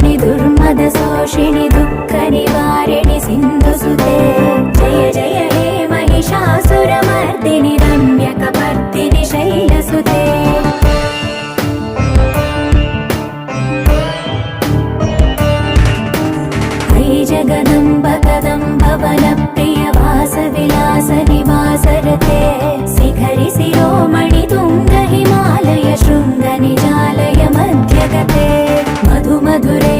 नाशिनि दुर्मदशोषिणि दुःखनिवारिणि सिन्धुसुते जय जय हे महिषासुरमर्दिनि रम्यकपर्दिनि शैलसुते जगदम्ब कदम्ब वनप्रिय वासविलास निवासरते शिखरि शिरोमणि तुङ्ग हिमालय शृङ्ग निजालय मध्यगते मधु मधुरे